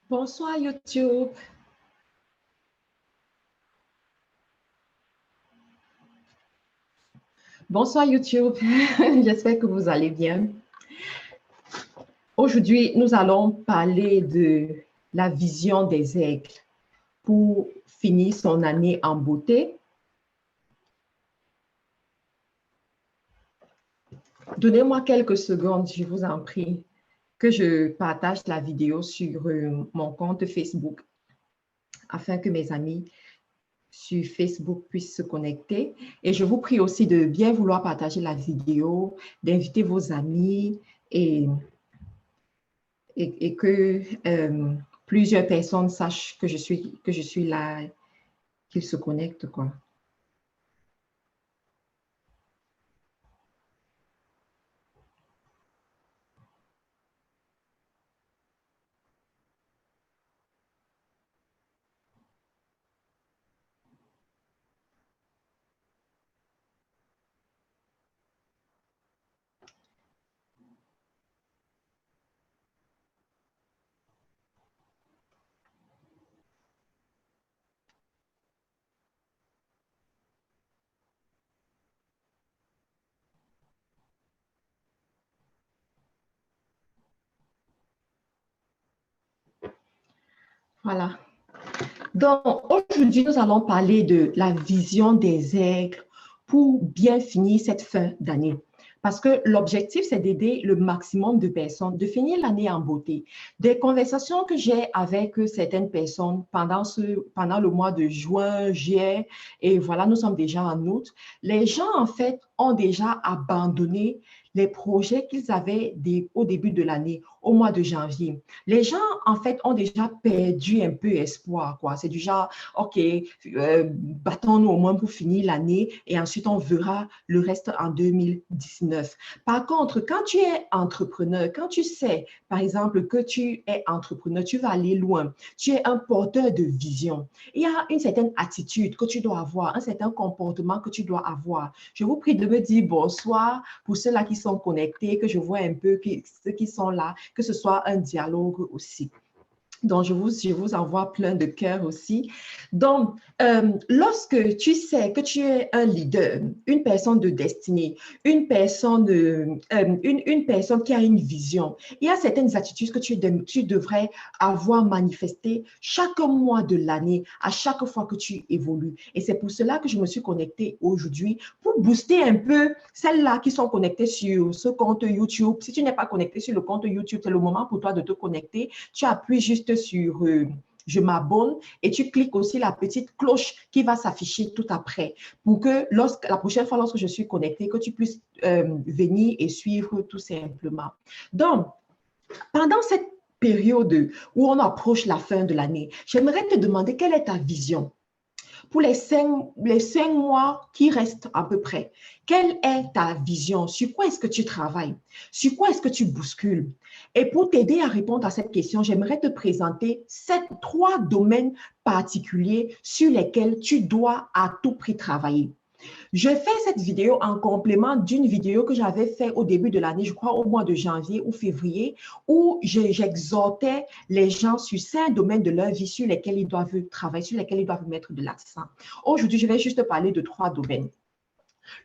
Bonsoir YouTube. Bonsoir YouTube. J'espère que vous allez bien. Aujourd'hui, nous allons parler de la vision des aigles pour finir son année en beauté. Donnez-moi quelques secondes, je vous en prie, que je partage la vidéo sur mon compte Facebook afin que mes amis sur Facebook puissent se connecter. Et je vous prie aussi de bien vouloir partager la vidéo, d'inviter vos amis et que plusieurs personnes sachent que je suis là, qu'ils se connectent, quoi. Voilà. Donc, aujourd'hui, nous allons parler de la vision des aigles pour bien finir cette fin d'année. Parce que l'objectif, c'est d'aider le maximum de personnes, de finir l'année en beauté. Des conversations que j'ai avec certaines personnes pendant le mois de juin, juillet, et voilà, nous sommes déjà en août, les gens, en fait, ont déjà abandonné les projets qu'ils avaient au début de l'année, au mois de janvier. Les gens, en fait, ont déjà perdu un peu espoir, quoi. C'est du genre, OK, battons-nous au moins pour finir l'année et ensuite on verra le reste en 2019. Par contre, quand tu es entrepreneur, quand tu sais, par exemple, que tu es entrepreneur, tu vas aller loin, tu es un porteur de vision, il y a une certaine attitude que tu dois avoir, un certain comportement que tu dois avoir. Je vous prie de me dire bonsoir pour ceux-là qui sont connectés, que je vois un peu ceux qui sont là, que ce soit un dialogue aussi. Donc, je vous envoie plein de cœurs aussi. Donc, lorsque tu sais que tu es un leader, une personne de destinée, une personne qui a une vision, il y a certaines attitudes que tu devrais avoir manifestées chaque mois de l'année, à chaque fois que tu évolues. Et c'est pour cela que je me suis connectée aujourd'hui pour booster un peu celles-là qui sont connectées sur ce compte YouTube. Si tu n'es pas connecté sur le compte YouTube, c'est le moment pour toi de te connecter. Tu appuies juste sur je m'abonne et tu cliques aussi la petite cloche qui va s'afficher tout après pour que la prochaine fois lorsque je suis connectée, que tu puisses venir et suivre tout simplement. Donc, pendant cette période où on approche la fin de l'année, j'aimerais te demander quelle est ta vision pour les 5 mois qui restent à peu près. Quelle est ta vision? Sur quoi est-ce que tu travailles? Sur quoi est-ce que tu bouscules? Et pour t'aider à répondre à cette question, j'aimerais te présenter trois domaines particuliers sur lesquels tu dois à tout prix travailler. Je fais cette vidéo en complément d'une vidéo que j'avais faite au début de l'année, je crois au mois de janvier ou février, où j'exhortais les gens sur 5 domaines de leur vie sur lesquels ils doivent travailler, sur lesquels ils doivent mettre de l'accent. Aujourd'hui, je vais juste parler de 3 domaines.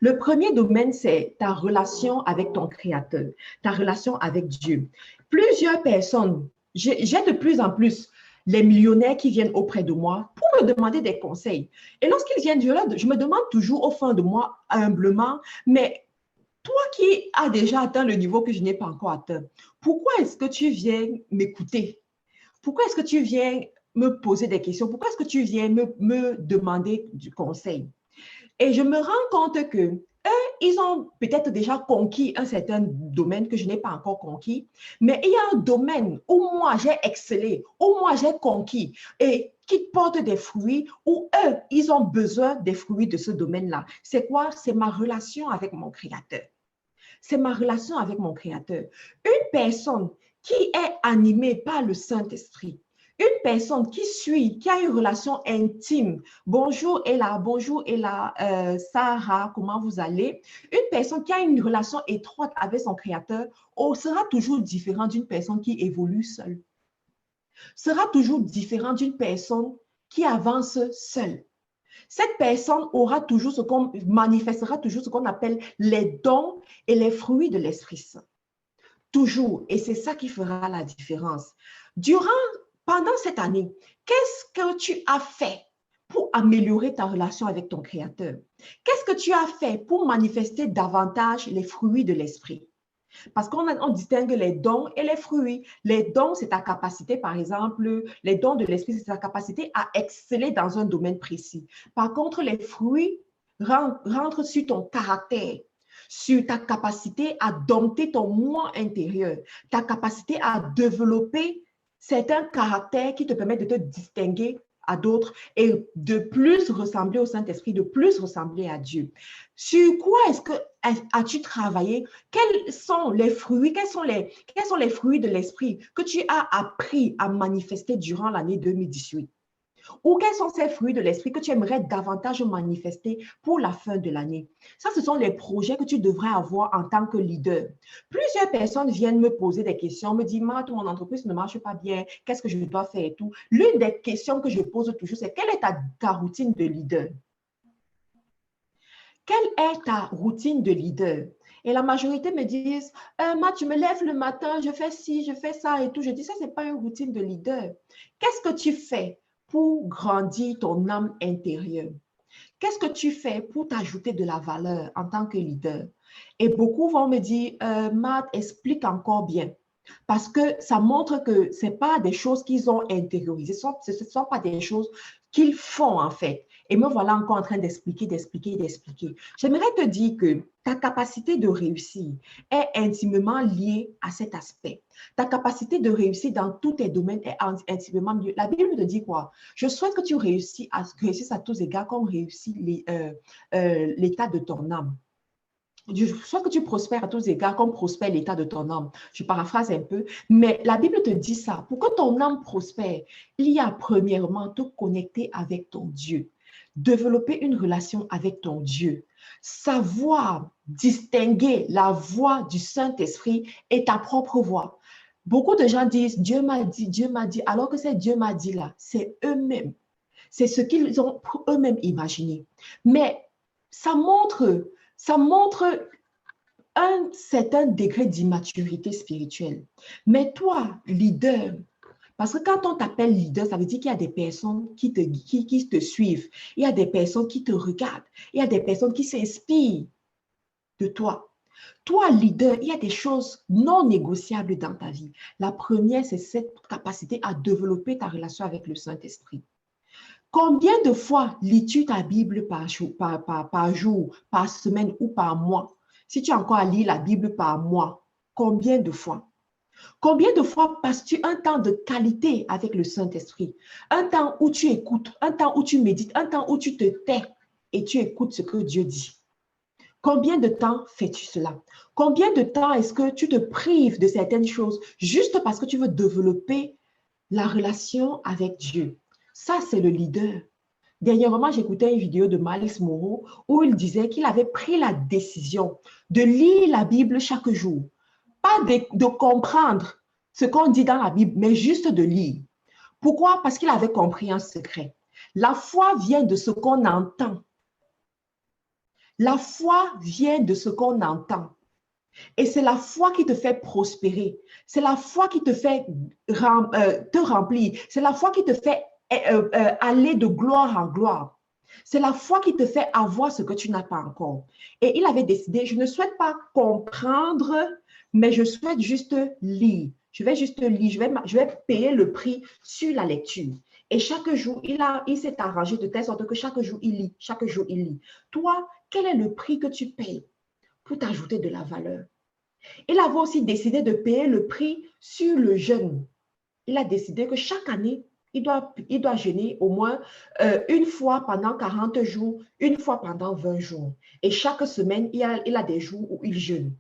Le premier domaine, c'est ta relation avec ton Créateur, ta relation avec Dieu. Plusieurs personnes, j'ai de plus en plus les millionnaires qui viennent auprès de moi pour me demander des conseils. Et lorsqu'ils viennent, je me demande toujours au fond de moi, humblement, mais toi qui as déjà atteint le niveau que je n'ai pas encore atteint, pourquoi est-ce que tu viens m'écouter? Pourquoi est-ce que tu viens me poser des questions? Pourquoi est-ce que tu viens me demander du conseil? Et je me rends compte que eux, ils ont peut-être déjà conquis un certain domaine que je n'ai pas encore conquis, mais il y a un domaine où moi j'ai excellé, où moi j'ai conquis et qui porte des fruits, où eux, ils ont besoin des fruits de ce domaine-là. C'est quoi? C'est ma relation avec mon Créateur. C'est ma relation avec mon Créateur. Une personne qui est animée par le Saint-Esprit, une personne qui suit, qui a une relation intime. Bonjour Ella, Sarah, comment vous allez? Une personne qui a une relation étroite avec son Créateur sera toujours différente d'une personne qui évolue seule. sera toujours différent d'une personne qui avance seule. Cette personne aura toujours ce qu'on manifestera toujours ce qu'on appelle les dons et les fruits de l'Esprit Saint. Toujours. Et c'est ça qui fera la différence. Pendant cette année, qu'est-ce que tu as fait pour améliorer ta relation avec ton Créateur? Qu'est-ce que tu as fait pour manifester davantage les fruits de l'Esprit? Parce qu'on distingue les dons et les fruits. Les dons, c'est ta capacité, par exemple, les dons de l'esprit, c'est ta capacité à exceller dans un domaine précis. Par contre, les fruits rentrent sur ton caractère, sur ta capacité à dompter ton moi intérieur, ta capacité à développer certains caractères qui te permettent de te distinguer à d'autres et de plus ressembler au Saint-Esprit, de plus ressembler à Dieu. Sur quoi est-ce que as-tu travaillé? Quels sont les fruits, quels sont les fruits de l'esprit que tu as appris à manifester durant l'année 2018? Ou quels sont ces fruits de l'esprit que tu aimerais davantage manifester pour la fin de l'année? Ça, ce sont les projets que tu devrais avoir en tant que leader. Plusieurs personnes viennent me poser des questions, me disent, Marthe, mon entreprise ne marche pas bien, qu'est-ce que je dois faire et tout. L'une des questions que je pose toujours, c'est quelle est ta routine de leader? Quelle est ta routine de leader? Et la majorité me disent, Marthe, je me lève le matin, je fais ci, je fais ça et tout. Je dis, ça, ce n'est pas une routine de leader. Qu'est-ce que tu fais pour grandir ton âme intérieure? Qu'est-ce que tu fais pour t'ajouter de la valeur en tant que leader? Et beaucoup vont me dire, Marthe, explique encore bien. Parce que ça montre que ce n'est pas des choses qu'ils ont intériorisées, ce ne sont pas des choses qu'ils font en fait. Et me voilà encore en train d'expliquer. J'aimerais te dire que ta capacité de réussir est intimement liée à cet aspect. Ta capacité de réussir dans tous tes domaines est intimement liée. La Bible te dit quoi? Je souhaite que tu réussisses à tous égards comme réussit l'état de ton âme. Je souhaite que tu prospères à tous égards comme prospère l'état de ton âme. Je paraphrase un peu, mais la Bible te dit ça. Pour que ton âme prospère, il y a premièrement te connecter avec ton Dieu, développer une relation avec ton Dieu, savoir distinguer la voix du Saint-Esprit et ta propre voix. Beaucoup de gens disent Dieu m'a dit, alors que c'est Dieu m'a dit là, c'est eux-mêmes. C'est ce qu'ils ont eux-mêmes imaginé. Mais ça montre un certain degré d'immaturité spirituelle. Mais toi, leader, parce que quand on t'appelle leader, ça veut dire qu'il y a des personnes qui te suivent, il y a des personnes qui te regardent, il y a des personnes qui s'inspirent de toi. Toi, leader, il y a des choses non négociables dans ta vie. La première, c'est cette capacité à développer ta relation avec le Saint-Esprit. Combien de fois lis-tu ta Bible par jour, par semaine ou par mois? Si tu as encore à lire la Bible par mois, combien de fois? Combien de fois passes-tu un temps de qualité avec le Saint-Esprit? Un temps où tu écoutes, un temps où tu médites, un temps où tu te tais et tu écoutes ce que Dieu dit. Combien de temps fais-tu cela? Combien de temps est-ce que tu te prives de certaines choses juste parce que tu veux développer la relation avec Dieu? Ça, c'est le leader. Dernièrement, j'écoutais une vidéo de Miles Monroe où il disait qu'il avait pris la décision de lire la Bible chaque jour. Pas de comprendre ce qu'on dit dans la Bible, mais juste de lire. Pourquoi? Parce qu'il avait compris un secret. La foi vient de ce qu'on entend. La foi vient de ce qu'on entend. Et c'est la foi qui te fait prospérer. C'est la foi qui te fait te remplir. C'est la foi qui te fait aller de gloire en gloire. C'est la foi qui te fait avoir ce que tu n'as pas encore. Et il avait décidé, je ne souhaite pas comprendre, mais je souhaite juste lire. Je vais juste lire, je vais payer le prix sur la lecture. Et chaque jour, il s'est arrangé de telle sorte que chaque jour, il lit. Chaque jour, il lit. Toi, quel est le prix que tu payes pour t'ajouter de la valeur? Il avait aussi décidé de payer le prix sur le jeûne. Il a décidé que chaque année, il doit jeûner au moins une fois pendant 40 jours, une fois pendant 20 jours. Et chaque semaine, il a des jours où il jeûne.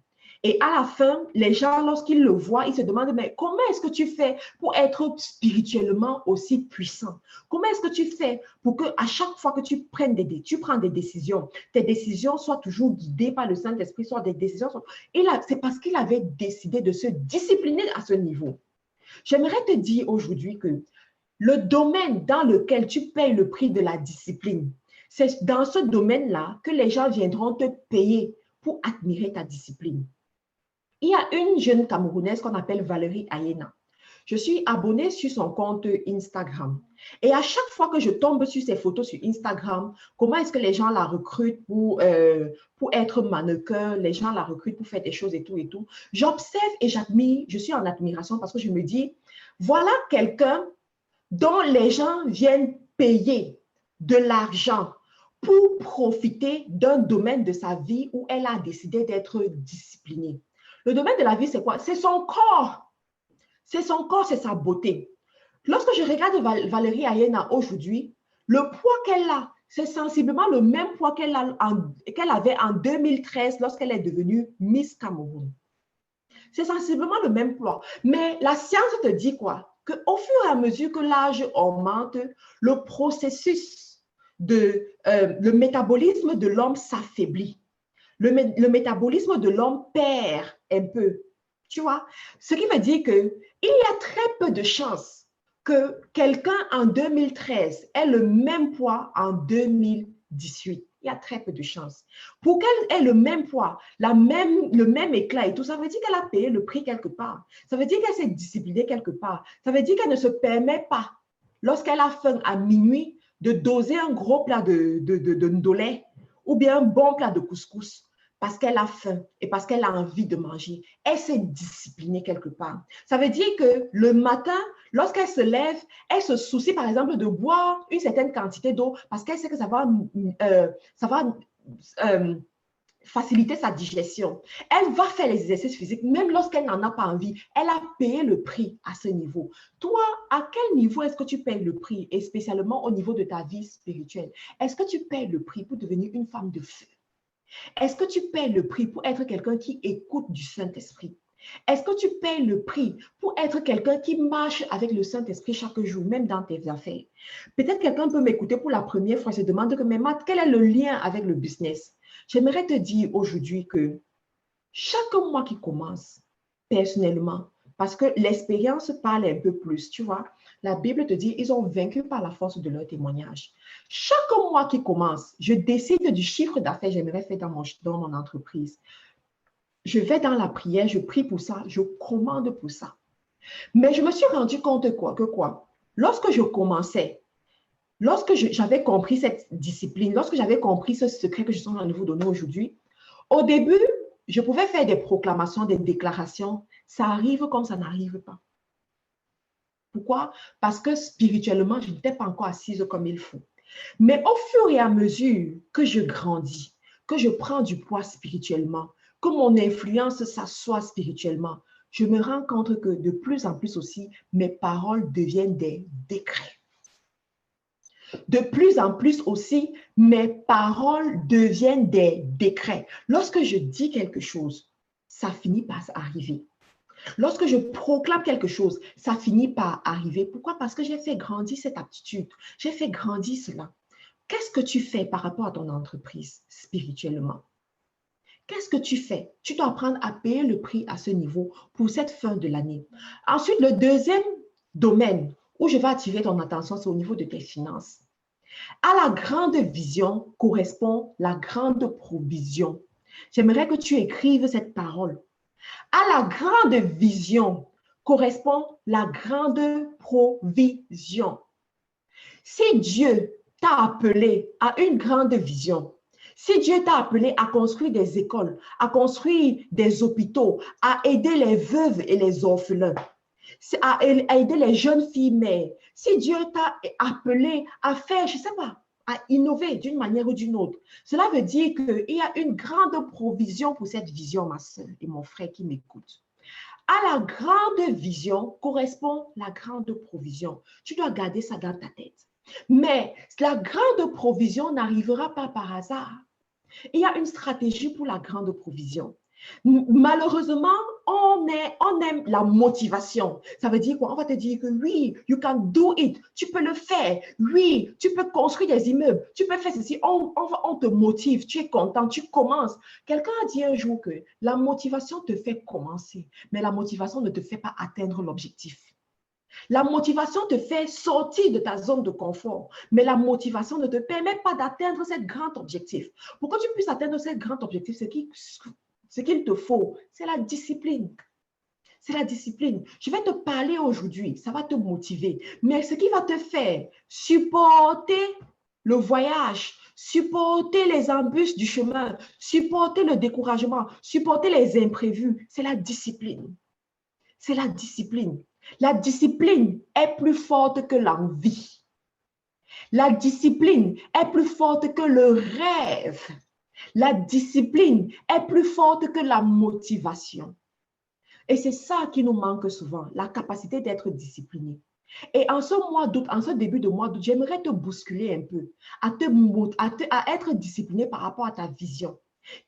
Et à la fin, les gens, lorsqu'ils le voient, ils se demandent, mais comment est-ce que tu fais pour être spirituellement aussi puissant? Comment est-ce que tu fais pour que à chaque fois que tu prends des décisions, tes décisions soient toujours guidées par le Saint-Esprit, soit des décisions... C'est parce qu'il avait décidé de se discipliner à ce niveau. J'aimerais te dire aujourd'hui que le domaine dans lequel tu payes le prix de la discipline, c'est dans ce domaine-là que les gens viendront te payer pour admirer ta discipline. Il y a une jeune Camerounaise qu'on appelle Valérie Ayena. Je suis abonnée sur son compte Instagram. Et à chaque fois que je tombe sur ses photos sur Instagram, comment est-ce que les gens la recrutent pour être mannequin, les gens la recrutent pour faire des choses et tout, j'observe et j'admire, je suis en admiration parce que je me dis, voilà quelqu'un dont les gens viennent payer de l'argent pour profiter d'un domaine de sa vie où elle a décidé d'être disciplinée. Le domaine de la vie, c'est quoi? C'est son corps. C'est son corps, c'est sa beauté. Lorsque je regarde Valérie Ayena aujourd'hui, le poids qu'elle a, c'est sensiblement le même poids qu'elle avait en 2013 lorsqu'elle est devenue Miss Cameroun. C'est sensiblement le même poids. Mais la science te dit quoi? Qu'au fur et à mesure que l'âge augmente, le processus le métabolisme de l'homme s'affaiblit. Le métabolisme de l'homme perd un peu. Tu vois? Ce qui veut dire qu'il y a très peu de chances que quelqu'un en 2013 ait le même poids en 2018. Il y a très peu de chances. Pour qu'elle ait le même poids, le même éclat et tout, ça veut dire qu'elle a payé le prix quelque part. Ça veut dire qu'elle s'est disciplinée quelque part. Ça veut dire qu'elle ne se permet pas, lorsqu'elle a faim à minuit, de doser un gros plat de ndolé ou bien un bon plat de couscous parce qu'elle a faim et parce qu'elle a envie de manger. Elle s'est disciplinée quelque part. Ça veut dire que le matin, lorsqu'elle se lève, elle se soucie par exemple de boire une certaine quantité d'eau parce qu'elle sait que ça va faciliter sa digestion. Elle va faire les exercices physiques même lorsqu'elle n'en a pas envie. Elle a payé le prix à ce niveau. Toi, à quel niveau est-ce que tu payes le prix et spécialement au niveau de ta vie spirituelle? Est-ce que tu payes le prix pour devenir une femme de feu? Est-ce que tu payes le prix pour être quelqu'un qui écoute du Saint-Esprit? Est-ce que tu payes le prix pour être quelqu'un qui marche avec le Saint-Esprit chaque jour, même dans tes affaires? Peut-être quelqu'un peut m'écouter pour la première fois, se demande que, mais Matt, quel est le lien avec le business? J'aimerais te dire aujourd'hui que chaque mois qui commence, personnellement, parce que l'expérience parle un peu plus, tu vois, la Bible te dit, ils ont vaincu par la force de leur témoignage. Chaque mois qui commence, je décide du chiffre d'affaires que j'aimerais faire dans mon entreprise. Je vais dans la prière, je prie pour ça, je commande pour ça. Mais je me suis rendu compte que quoi? Lorsque je commençais, lorsque j'avais compris cette discipline, lorsque j'avais compris ce secret que je suis en train de vous donner aujourd'hui, au début, je pouvais faire des proclamations, des déclarations. Ça arrive comme ça n'arrive pas. Pourquoi? Parce que spirituellement, je n'étais pas encore assise comme il faut. Mais au fur et à mesure que je grandis, que je prends du poids spirituellement, que mon influence s'assoit spirituellement, je me rends compte que de plus en plus aussi, mes paroles deviennent des décrets. De plus en plus aussi, mes paroles deviennent des décrets. Lorsque je dis quelque chose, ça finit par arriver. Lorsque je proclame quelque chose, ça finit par arriver. Pourquoi? Parce que j'ai fait grandir cette aptitude. J'ai fait grandir cela. Qu'est-ce que tu fais par rapport à ton entreprise spirituellement? Qu'est-ce que tu fais? Tu dois apprendre à payer le prix à ce niveau pour cette fin de l'année. Ensuite, le deuxième domaine où je vais attirer ton attention, c'est au niveau de tes finances. À la grande vision correspond la grande provision. J'aimerais que tu écrives cette parole. À la grande vision correspond la grande provision. Si Dieu t'a appelé à une grande vision, si Dieu t'a appelé à construire des écoles, à construire des hôpitaux, à aider les veuves et les orphelins, à aider les jeunes filles mères, si Dieu t'a appelé à faire, je ne sais pas, à innover d'une manière ou d'une autre, cela veut dire qu'il y a une grande provision pour cette vision, ma soeur et mon frère qui m'écoutent. À la grande vision correspond la grande provision. Tu dois garder ça dans ta tête. Mais la grande provision n'arrivera pas par hasard. Il y a une stratégie pour la grande provision. Malheureusement, on aime la motivation. Ça veut dire quoi? On va te dire que oui, you can do it. Tu peux le faire. Oui, tu peux construire des immeubles. Tu peux faire ceci. On te motive. Tu es content. Tu commences. Quelqu'un a dit un jour que la motivation te fait commencer, mais la motivation ne te fait pas atteindre l'objectif. La motivation te fait sortir de ta zone de confort, mais la motivation ne te permet pas d'atteindre ce grand objectif. Pour que tu puisses atteindre ce grand objectif, ce qu'il te faut, c'est la discipline. C'est la discipline. Je vais te parler aujourd'hui, ça va te motiver. Mais ce qui va te faire supporter le voyage, supporter les embûches du chemin, supporter le découragement, supporter les imprévus, c'est la discipline. C'est la discipline. La discipline est plus forte que l'envie. La discipline est plus forte que le rêve. La discipline est plus forte que la motivation. Et c'est ça qui nous manque souvent, la capacité d'être discipliné. Et en ce mois d'août, en ce début de mois d'août, j'aimerais te bousculer un peu, à être discipliné par rapport à ta vision.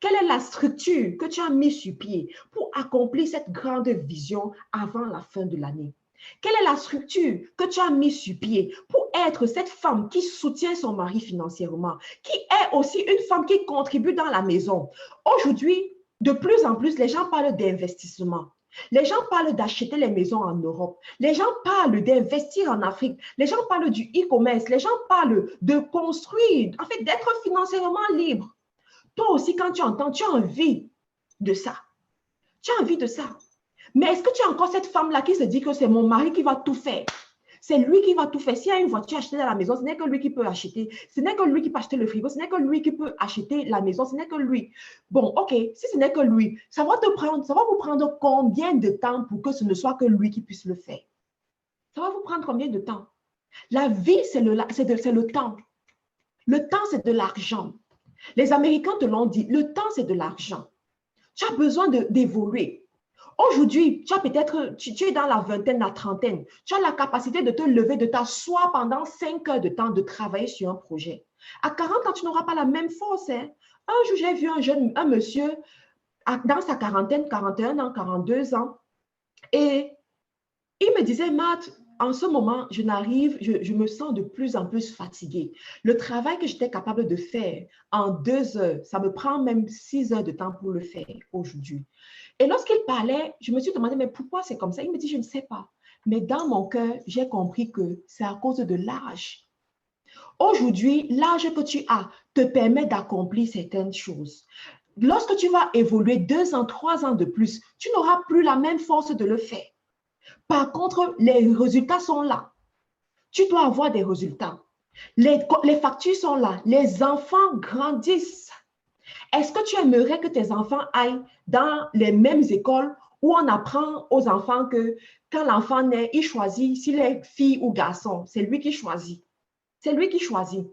Quelle est la structure que tu as mis sur pied pour accomplir cette grande vision avant la fin de l'année? Quelle est la structure que tu as mis sur pied pour être cette femme qui soutient son mari financièrement, qui est aussi une femme qui contribue dans la maison? Aujourd'hui, de plus en plus, les gens parlent d'investissement. Les gens parlent d'acheter les maisons en Europe. Les gens parlent d'investir en Afrique. Les gens parlent du e-commerce. Les gens parlent de construire, en fait, d'être financièrement libre. Toi aussi, quand tu entends, tu as envie de ça. Tu as envie de ça. Mais est-ce que tu as encore cette femme-là qui se dit que c'est mon mari qui va tout faire? C'est lui qui va tout faire. S'il y a une voiture achetée dans la maison, ce n'est que lui qui peut acheter. Ce n'est que lui qui peut acheter le frigo. Ce n'est que lui qui peut acheter la maison. Ce n'est que lui. Bon, OK, si ce n'est que lui, ça va vous prendre combien de temps pour que ce ne soit que lui qui puisse le faire? Ça va vous prendre combien de temps? La vie, c'est le temps. Le temps, c'est de l'argent. Les Américains te l'ont dit, le temps, c'est de l'argent. Tu as besoin d'évoluer. Aujourd'hui, tu es dans la vingtaine, la trentaine. Tu as la capacité de te lever, de t'asseoir pendant 5 heures de temps, de travailler sur un projet. À 40 ans, tu n'auras pas la même force. Hein? Un jour, j'ai vu un monsieur dans sa quarantaine, 41 ans, 42 ans, et il me disait, Matt, en ce moment, je me sens de plus en plus fatiguée. Le travail que j'étais capable de faire en 2 heures, ça me prend même 6 heures de temps pour le faire aujourd'hui. Et lorsqu'il parlait, je me suis demandé, mais pourquoi c'est comme ça? Il me dit, je ne sais pas. Mais dans mon cœur, j'ai compris que c'est à cause de l'âge. Aujourd'hui, l'âge que tu as te permet d'accomplir certaines choses. Lorsque tu vas évoluer 2 ans, 3 ans de plus, tu n'auras plus la même force de le faire. Par contre, les résultats sont là. Tu dois avoir des résultats. Les factures sont là. Les enfants grandissent. Est-ce que tu aimerais que tes enfants aillent dans les mêmes écoles où on apprend aux enfants que quand l'enfant naît, il choisit s'il est fille ou garçon? C'est lui qui choisit. C'est lui qui choisit.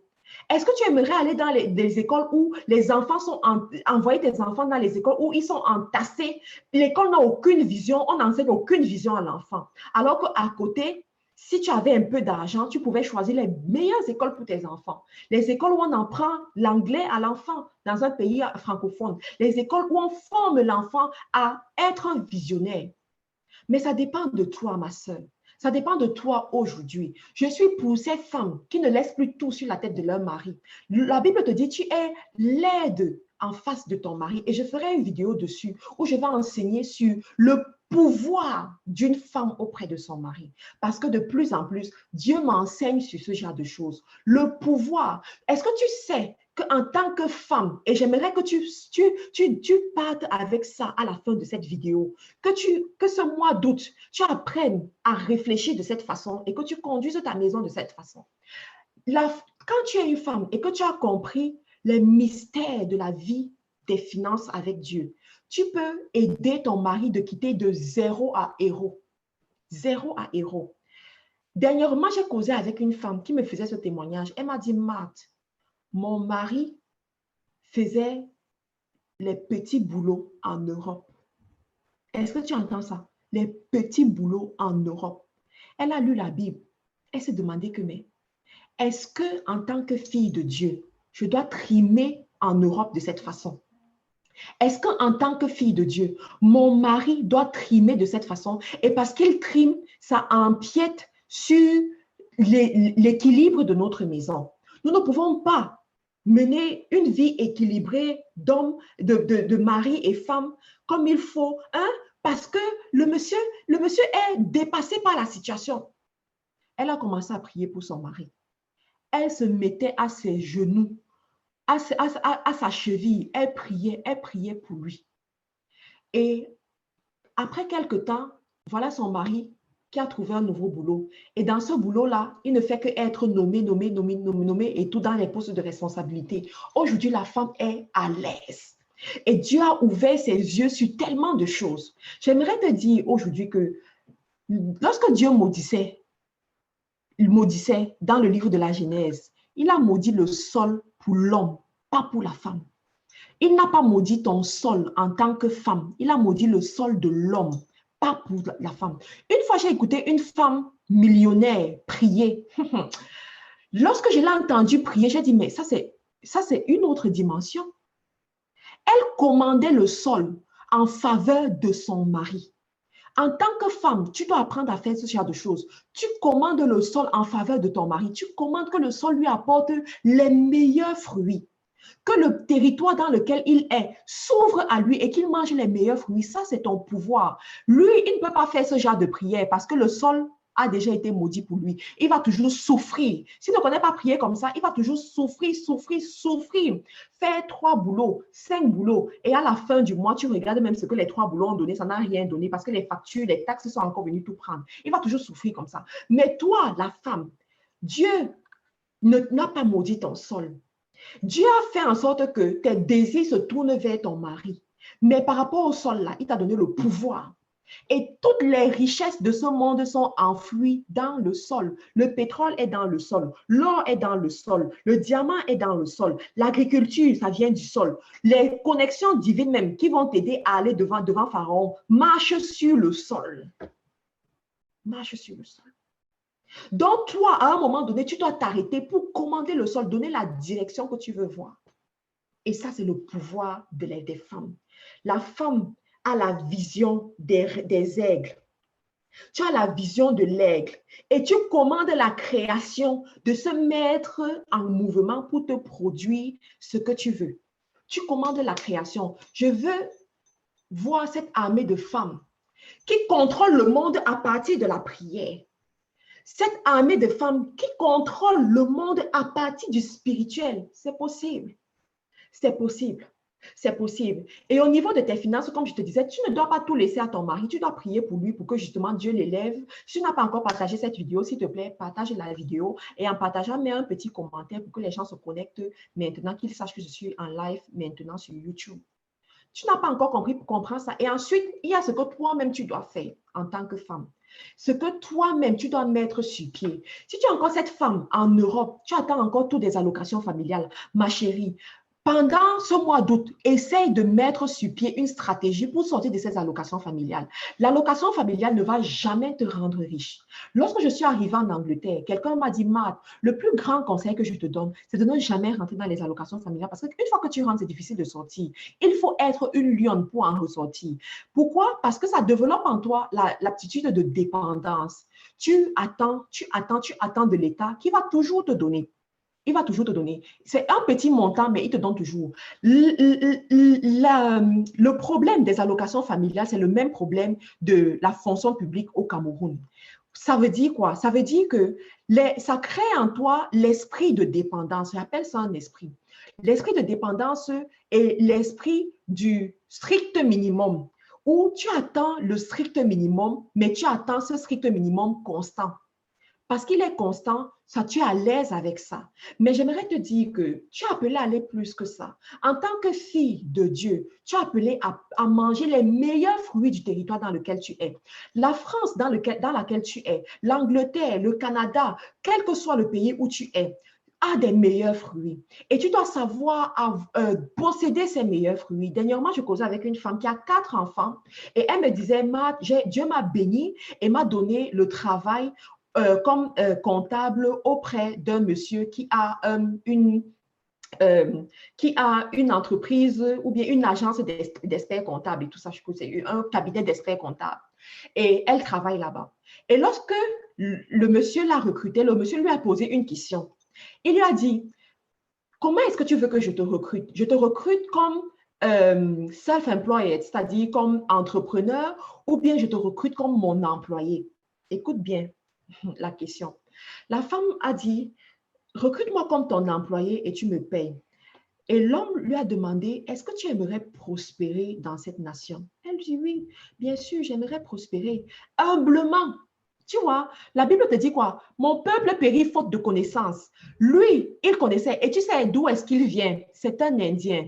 Est-ce que tu aimerais aller dans des écoles où les enfants sont envoyer tes enfants dans les écoles où ils sont entassés? L'école n'a aucune vision, on n'enseigne aucune vision à l'enfant. Alors qu'à côté, si tu avais un peu d'argent, tu pouvais choisir les meilleures écoles pour tes enfants. Les écoles où on apprend l'anglais à l'enfant dans un pays francophone. Les écoles où on forme l'enfant à être un visionnaire. Mais ça dépend de toi, ma soeur. Ça dépend de toi aujourd'hui. Je suis pour ces femmes qui ne laissent plus tout sur la tête de leur mari. La Bible te dit, tu es l'aide en face de ton mari. Et je ferai une vidéo dessus où je vais enseigner sur le pouvoir d'une femme auprès de son mari. Parce que de plus en plus, Dieu m'enseigne sur ce genre de choses. Le pouvoir. Est-ce que tu sais qu'en tant que femme, et j'aimerais que tu partes avec ça à la fin de cette vidéo, que ce mois d'août, tu apprennes à réfléchir de cette façon et que tu conduises ta maison de cette façon. Quand tu es une femme et que tu as compris les mystères de la vie des finances avec Dieu, tu peux aider ton mari de quitter de zéro à héros. Zéro à héros. Dernièrement, j'ai causé avec une femme qui me faisait ce témoignage. Elle m'a dit, Marthe, mon mari faisait les petits boulots en Europe. Est-ce que tu entends ça? Les petits boulots en Europe. Elle a lu la Bible. Elle s'est demandé que, mais est-ce que en tant que fille de Dieu, je dois trimer en Europe de cette façon? Est-ce qu'en tant que fille de Dieu, mon mari doit trimer de cette façon? Et parce qu'il trime, ça empiète sur l'équilibre de notre maison. Nous ne pouvons pas mener une vie équilibrée d'hommes, de mari et femme comme il faut, hein? Parce que le monsieur est dépassé par la situation. Elle a commencé à prier pour son mari. Elle se mettait à ses genoux, à sa cheville. Elle priait pour lui. Et après quelque temps, voilà son mari qui a trouvé un nouveau boulot. Et dans ce boulot-là, il ne fait qu'être nommé et tout dans les postes de responsabilité. Aujourd'hui, la femme est à l'aise. Et Dieu a ouvert ses yeux sur tellement de choses. J'aimerais te dire aujourd'hui que lorsque Dieu maudissait, il maudissait dans le livre de la Genèse, il a maudit le sol pour l'homme, pas pour la femme. Il n'a pas maudit ton sol en tant que femme. Il a maudit le sol de l'homme, pas pour la femme. Une fois, j'ai écouté une femme millionnaire prier. Lorsque je l'ai entendue prier, j'ai dit, mais ça, c'est une autre dimension. Elle commandait le sol en faveur de son mari. En tant que femme, tu dois apprendre à faire ce genre de choses. Tu commandes le sol en faveur de ton mari. Tu commandes que le sol lui apporte les meilleurs fruits. Que le territoire dans lequel il est s'ouvre à lui et qu'il mange les meilleurs fruits. Ça, c'est ton pouvoir. Lui, il ne peut pas faire ce genre de prière parce que le sol a déjà été maudit pour lui. Il va toujours souffrir. S'il ne connaît pas prier comme ça, il va toujours souffrir. Faire 3 boulots, 5 boulots. Et à la fin du mois, tu regardes même ce que les 3 boulots ont donné. Ça n'a rien donné parce que les factures, les taxes sont encore venues tout prendre. Il va toujours souffrir comme ça. Mais toi, la femme, Dieu n'a pas maudit ton sol. Dieu a fait en sorte que tes désirs se tournent vers ton mari. Mais par rapport au sol là, il t'a donné le pouvoir. Et toutes les richesses de ce monde sont enfouies dans le sol. Le pétrole est dans le sol. L'or est dans le sol. Le diamant est dans le sol. L'agriculture, ça vient du sol. Les connexions divines même qui vont t'aider à aller devant Pharaon marchent sur le sol. Marche sur le sol. Donc, toi, à un moment donné, tu dois t'arrêter pour commander le sol, donner la direction que tu veux voir. Et ça, c'est le pouvoir des femmes. La femme a la vision des aigles. Tu as la vision de l'aigle et tu commandes la création de se mettre en mouvement pour te produire ce que tu veux. Tu commandes la création. Je veux voir cette armée de femmes qui contrôlent le monde à partir de la prière. Cette armée de femmes qui contrôle le monde à partir du spirituel, c'est possible. C'est possible. C'est possible. Et au niveau de tes finances, comme je te disais, tu ne dois pas tout laisser à ton mari. Tu dois prier pour lui pour que justement Dieu l'élève. Si tu n'as pas encore partagé cette vidéo, s'il te plaît, partage la vidéo. Et en partageant, mets un petit commentaire pour que les gens se connectent maintenant, qu'ils sachent que je suis en live maintenant sur YouTube. Tu n'as pas encore compris pour comprendre ça. Et ensuite, il y a ce que toi-même tu dois faire en tant que femme. Ce que toi-même, tu dois mettre sur pied. Si tu es encore cette femme en Europe, tu attends encore toutes des allocations familiales. Ma chérie, pendant ce mois d'août, essaye de mettre sur pied une stratégie pour sortir de ces allocations familiales. L'allocation familiale ne va jamais te rendre riche. Lorsque je suis arrivée en Angleterre, quelqu'un m'a dit, Matt, le plus grand conseil que je te donne, c'est de ne jamais rentrer dans les allocations familiales parce qu'une fois que tu rentres, c'est difficile de sortir. Il faut être une lionne pour en ressortir. Pourquoi? Parce que ça développe en toi l'aptitude de dépendance. Tu attends de l'État qui va toujours te donner. Il va toujours te donner. C'est un petit montant, mais il te donne toujours. Le problème des allocations familiales, c'est le même problème de la fonction publique au Cameroun. Ça veut dire quoi? Ça veut dire que ça crée en toi l'esprit de dépendance. J'appelle ça un esprit. L'esprit de dépendance est l'esprit du strict minimum, où tu attends le strict minimum, mais tu attends ce strict minimum constant. Parce qu'il est constant, ça, tu es à l'aise avec ça. Mais j'aimerais te dire que tu es appelé à aller plus que ça. En tant que fille de Dieu, tu es appelé à manger les meilleurs fruits du territoire dans lequel tu es. La France dans laquelle tu es, l'Angleterre, le Canada, quel que soit le pays où tu es, a des meilleurs fruits. Et tu dois savoir posséder ces meilleurs fruits. Dernièrement, je causais avec une femme qui a 4 enfants et elle me disait, Dieu m'a béni et m'a donné le travail comme comptable auprès d'un monsieur qui a une entreprise ou bien une agence d'experts comptables et tout ça, je pense, c'est un cabinet d'experts comptables. Et elle travaille là-bas. Et lorsque le monsieur l'a recruté, le monsieur lui a posé une question. Il lui a dit, comment est-ce que tu veux que je te recrute? Je te recrute comme self-employed, c'est-à-dire comme entrepreneur, ou bien je te recrute comme mon employé. Écoute bien la question. La femme a dit, recrute-moi comme ton employé et tu me payes. Et l'homme lui a demandé, est-ce que tu aimerais prospérer dans cette nation? Elle dit, oui, bien sûr, j'aimerais prospérer. Humblement, tu vois, la Bible te dit quoi? Mon peuple périt faute de connaissance. Lui, il connaissait. Et tu sais d'où est-ce qu'il vient? C'est un Indien.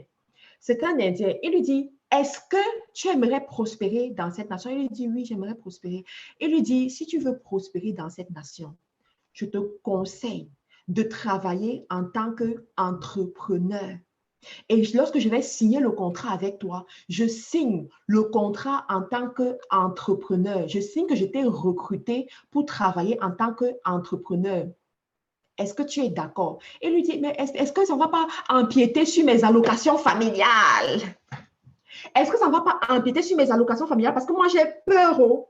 C'est un Indien. Il lui dit, est-ce que tu aimerais prospérer dans cette nation? Il lui dit, oui, j'aimerais prospérer. Il lui dit, si tu veux prospérer dans cette nation, je te conseille de travailler en tant qu'entrepreneur. Et lorsque je vais signer le contrat avec toi, je signe le contrat en tant qu'entrepreneur. Je signe que je t'ai recruté pour travailler en tant qu'entrepreneur. Est-ce que tu es d'accord? Et lui dit, mais est-ce que ça ne va pas empiéter sur mes allocations familiales? Est-ce que ça ne va pas empiéter sur mes allocations familiales? Parce que moi, j'ai peur. Oh.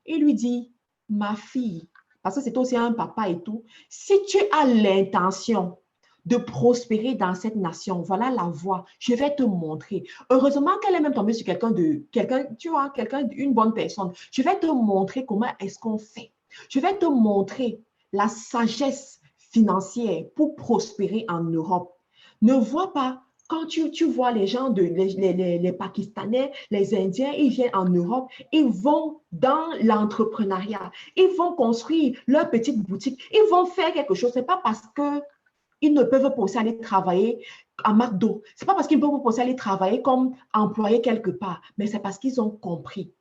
Il lui dit, ma fille, parce que c'est aussi un papa et tout, si tu as l'intention de prospérer dans cette nation, voilà la voie, je vais te montrer. Heureusement qu'elle est même tombée sur tu vois, une bonne personne. Je vais te montrer comment est-ce qu'on fait. Je vais te montrer la sagesse financière pour prospérer en Europe. Ne vois pas, quand tu vois les gens, les Pakistanais, les Indiens, ils viennent en Europe, ils vont dans l'entrepreneuriat, ils vont construire leur petite boutique, ils vont faire quelque chose. Ce n'est pas parce qu'ils ne peuvent pas aussi aller travailler à McDo. Ce n'est pas parce qu'ils ne peuvent pas aussi aller travailler comme employés quelque part, mais c'est parce qu'ils ont compris.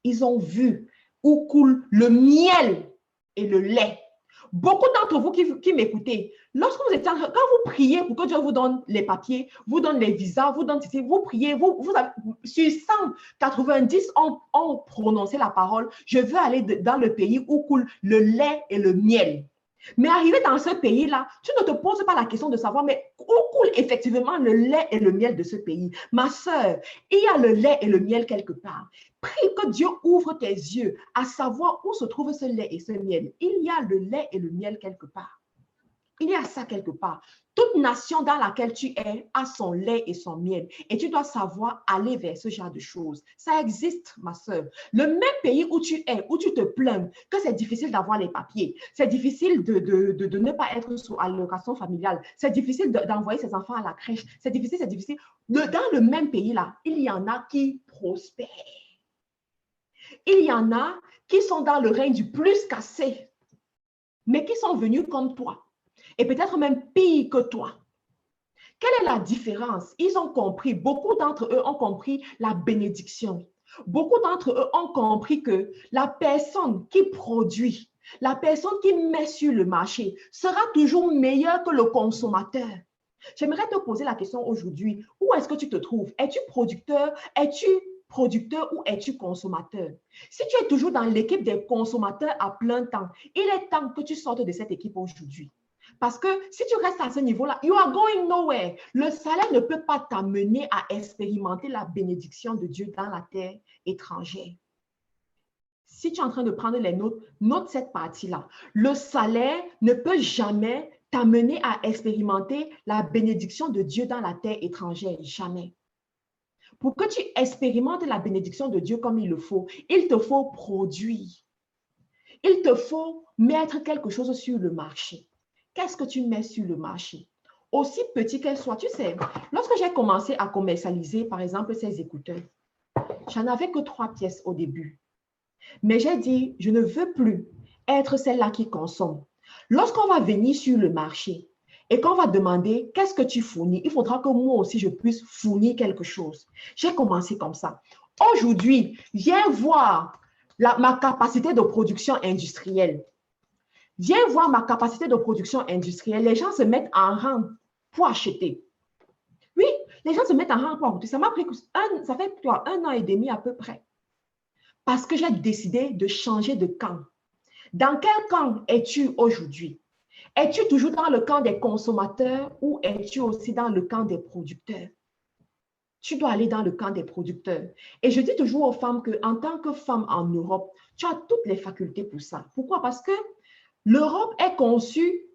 Ils ont vu où coule le miel et le lait. Beaucoup d'entre vous qui m'écoutez, lorsque vous êtes quand vous priez pour que Dieu vous donne les papiers, vous donne les visas, vous priez, vous avez, sur 190 ont prononcé la parole, je veux aller dans le pays où coule le lait et le miel. Mais arrivé dans ce pays-là, tu ne te poses pas la question de savoir, mais où coule effectivement le lait et le miel de ce pays? Ma sœur, il y a le lait et le miel quelque part. Prie que Dieu ouvre tes yeux à savoir où se trouve ce lait et ce miel. Il y a le lait et le miel quelque part. Il y a ça quelque part. Toute nation dans laquelle tu es a son lait et son miel. Et tu dois savoir aller vers ce genre de choses. Ça existe, ma soeur. Le même pays où tu es, où tu te plains que c'est difficile d'avoir les papiers, c'est difficile de ne pas être sous allocation familiale, c'est difficile d'envoyer ses enfants à la crèche, c'est difficile, c'est difficile. Dans le même pays-là, il y en a qui prospèrent. Il y en a qui sont dans le règne du plus cassé, mais qui sont venus comme toi. Et peut-être même pire que toi. Quelle est la différence? Ils ont compris, beaucoup d'entre eux ont compris la bénédiction. Beaucoup d'entre eux ont compris que la personne qui produit, la personne qui met sur le marché sera toujours meilleure que le consommateur. J'aimerais te poser la question aujourd'hui, où est-ce que tu te trouves? Es-tu producteur? Es-tu producteur ou es-tu consommateur? Si tu es toujours dans l'équipe des consommateurs à plein temps, il est temps que tu sortes de cette équipe aujourd'hui. Parce que si tu restes à ce niveau-là, you are going nowhere. Le salaire ne peut pas t'amener à expérimenter la bénédiction de Dieu dans la terre étrangère. Si tu es en train de prendre les notes, note cette partie-là. Le salaire ne peut jamais t'amener à expérimenter la bénédiction de Dieu dans la terre étrangère. Jamais. Pour que tu expérimentes la bénédiction de Dieu comme il le faut, il te faut produire. Il te faut mettre quelque chose sur le marché. Qu'est-ce que tu mets sur le marché? Aussi petit qu'elle soit, tu sais, lorsque j'ai commencé à commercialiser, par exemple, ces écouteurs, j'en avais que 3 pièces au début. Mais j'ai dit, je ne veux plus être celle-là qui consomme. Lorsqu'on va venir sur le marché et qu'on va demander qu'est-ce que tu fournis, il faudra que moi aussi je puisse fournir quelque chose. J'ai commencé comme ça. Aujourd'hui, viens voir ma capacité de production industrielle. Viens voir ma capacité de production industrielle. Les gens se mettent en rang pour acheter. Oui, les gens se mettent en rang pour acheter. Ça m'a pris ça fait 1 an et demi à peu près. Parce que j'ai décidé de changer de camp. Dans quel camp es-tu aujourd'hui? Es-tu toujours dans le camp des consommateurs ou es-tu aussi dans le camp des producteurs? Tu dois aller dans le camp des producteurs. Et je dis toujours aux femmes qu'en tant que femme en Europe, tu as toutes les facultés pour ça. Pourquoi? Parce que l'Europe est conçue,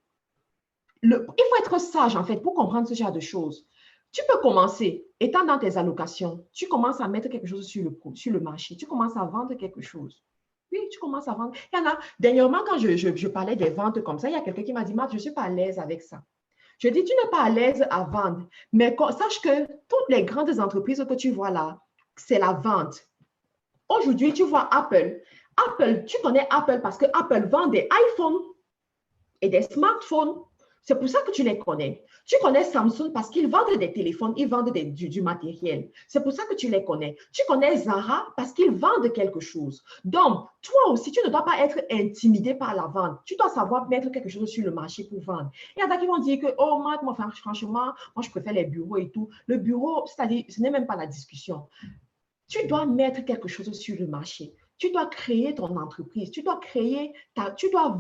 il faut être sage en fait pour comprendre ce genre de choses. Tu peux commencer, étant dans tes allocations, tu commences à mettre quelque chose sur le marché, tu commences à vendre quelque chose. Oui, tu commences à vendre. Il y en a, dernièrement, quand je parlais des ventes comme ça, il y a quelqu'un qui m'a dit, Marthe, je ne suis pas à l'aise avec ça. Je dis, tu n'es pas à l'aise à vendre, mais sache que toutes les grandes entreprises que tu vois là, c'est la vente. Aujourd'hui, tu vois Apple. Apple, tu connais Apple parce que Apple vend des iPhones et des smartphones. C'est pour ça que tu les connais. Tu connais Samsung parce qu'ils vendent des téléphones, ils vendent du matériel. C'est pour ça que tu les connais. Tu connais Zara parce qu'ils vendent quelque chose. Donc, toi aussi, tu ne dois pas être intimidé par la vente. Tu dois savoir mettre quelque chose sur le marché pour vendre. Il y en a qui vont dire que, oh, moi, franchement, moi, je préfère les bureaux et tout. Le bureau, c'est-à-dire, ce n'est même pas la discussion. Tu dois mettre quelque chose sur le marché. Tu dois créer ton entreprise. Tu dois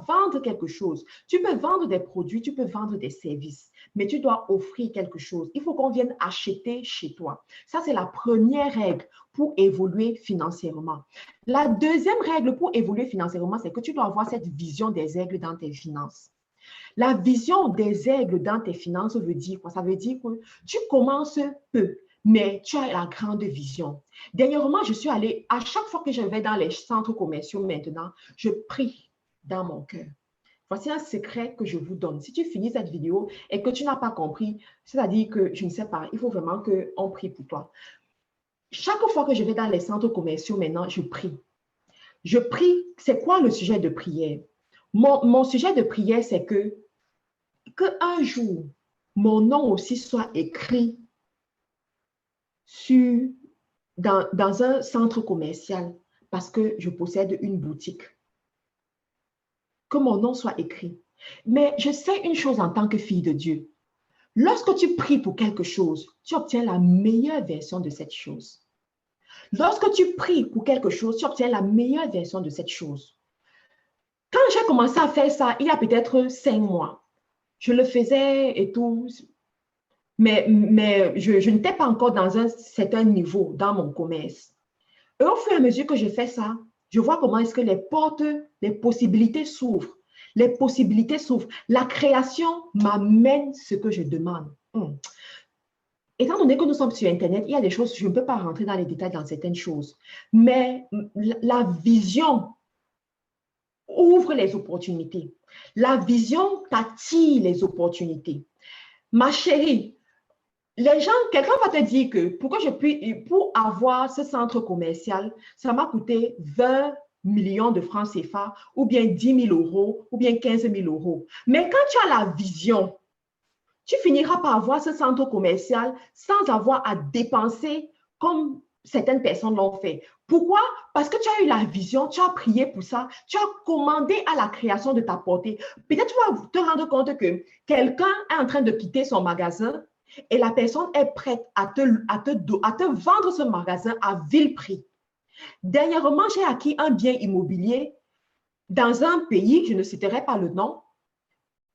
vendre quelque chose. Tu peux vendre des produits, tu peux vendre des services, mais tu dois offrir quelque chose. Il faut qu'on vienne acheter chez toi. Ça, c'est la première règle pour évoluer financièrement. La deuxième règle pour évoluer financièrement, c'est que tu dois avoir cette vision des aigles dans tes finances. La vision des aigles dans tes finances veut dire quoi? Ça veut dire que tu commences peu, mais tu as la grande vision. Dernièrement, je suis allée, à chaque fois que je vais dans les centres commerciaux maintenant, je prie dans mon cœur. Voici un secret que je vous donne. Si tu finis cette vidéo et que tu n'as pas compris, c'est-à-dire que je ne sais pas, il faut vraiment qu'on prie pour toi. Chaque fois que je vais dans les centres commerciaux maintenant, je prie. Je prie, c'est quoi le sujet de prière? Mon sujet de prière, c'est que un jour, mon nom aussi soit écrit dans un centre commercial parce que je possède une boutique. Que mon nom soit écrit. Mais je sais une chose en tant que fille de Dieu. Lorsque tu pries pour quelque chose, tu obtiens la meilleure version de cette chose. Lorsque tu pries pour quelque chose, tu obtiens la meilleure version de cette chose. Quand j'ai commencé à faire ça, il y a peut-être 5 mois, je le faisais et tout, mais je n'étais pas encore dans un certain niveau dans mon commerce. Et au fur et à mesure que je fais ça, je vois comment est-ce que les portes, les possibilités s'ouvrent. Les possibilités s'ouvrent. La création m'amène ce que je demande. Étant donné que nous sommes sur Internet, il y a des choses, je ne peux pas rentrer dans les détails dans certaines choses, mais la vision ouvre les opportunités. La vision t'attire les opportunités. Ma chérie, les gens, quelqu'un va te dire que pour avoir ce centre commercial, ça m'a coûté 20 millions de francs CFA, ou bien 10 000 euros, ou bien 15 000 euros. Mais quand tu as la vision, tu finiras par avoir ce centre commercial sans avoir à dépenser comme certaines personnes l'ont fait. Pourquoi? Parce que tu as eu la vision, tu as prié pour ça, tu as commandé à la création de ta portée. Peut-être tu vas te rendre compte que quelqu'un est en train de quitter son magasin et la personne est prête à te vendre ce magasin à vil prix. Dernièrement, j'ai acquis un bien immobilier dans un pays, je ne citerai pas le nom,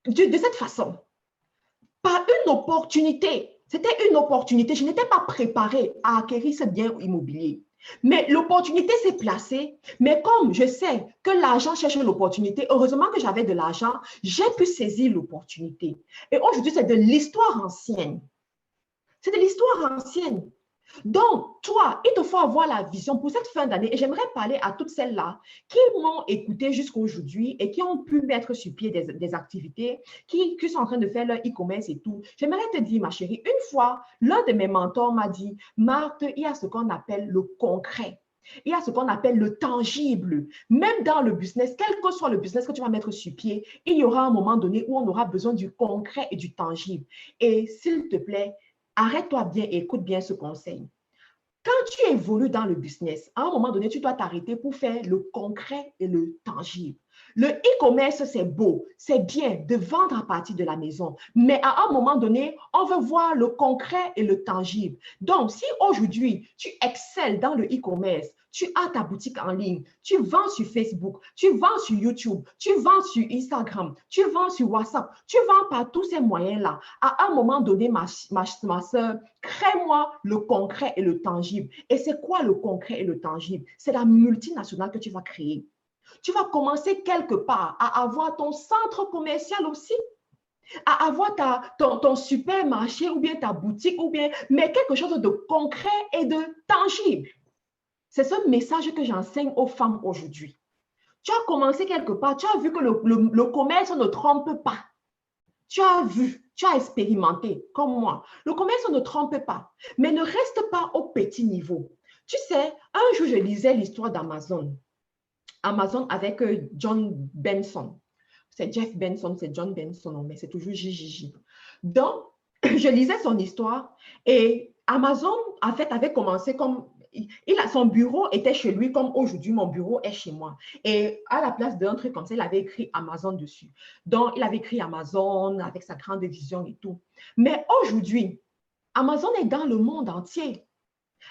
de cette façon. Par une opportunité. C'était une opportunité. Je n'étais pas préparée à acquérir ce bien immobilier. Mais l'opportunité s'est placée. Mais comme je sais que l'argent cherche l'opportunité, heureusement que j'avais de l'argent, j'ai pu saisir l'opportunité. Et aujourd'hui, c'est de l'histoire ancienne. C'est de l'histoire ancienne. Donc, toi, il te faut avoir la vision pour cette fin d'année. Et j'aimerais parler à toutes celles-là qui m'ont écouté jusqu'à aujourd'hui et qui ont pu mettre sur pied des activités, qui sont en train de faire leur e-commerce et tout. J'aimerais te dire, ma chérie, une fois, l'un de mes mentors m'a dit, Marthe, il y a ce qu'on appelle le concret. Il y a ce qu'on appelle le tangible. Même dans le business, quel que soit le business que tu vas mettre sur pied, il y aura un moment donné où on aura besoin du concret et du tangible. Et s'il te plaît, arrête-toi bien et écoute bien ce conseil. Quand tu évolues dans le business, à un moment donné, tu dois t'arrêter pour faire le concret et le tangible. Le e-commerce, c'est beau, c'est bien de vendre à partir de la maison, mais à un moment donné, on veut voir le concret et le tangible. Donc, si aujourd'hui, tu excelles dans le e-commerce, tu as ta boutique en ligne, tu vends sur Facebook, tu vends sur YouTube, tu vends sur Instagram, tu vends sur WhatsApp, tu vends par tous ces moyens-là. À un moment donné, ma soeur, crée-moi le concret et le tangible. Et c'est quoi le concret et le tangible? C'est la multinationale que tu vas créer. Tu vas commencer quelque part à avoir ton centre commercial aussi, à avoir ton supermarché ou bien ta boutique, mais quelque chose de concret et de tangible. C'est ce message que j'enseigne aux femmes aujourd'hui. Tu as commencé quelque part, tu as vu que le commerce ne trompe pas. Tu as vu, tu as expérimenté, comme moi. Le commerce ne trompe pas, mais ne reste pas au petit niveau. Tu sais, un jour, je lisais l'histoire d'Amazon. Amazon avec John Benson. C'est Jeff Benson, c'est John Benson, mais c'est toujours JJJ. Donc, je lisais son histoire et Amazon, en fait, avait commencé comme son bureau était chez lui comme aujourd'hui, mon bureau est chez moi. Et à la place d'un truc comme ça, il avait écrit Amazon dessus. Donc, il avait écrit Amazon avec sa grande vision et tout. Mais aujourd'hui, Amazon est dans le monde entier.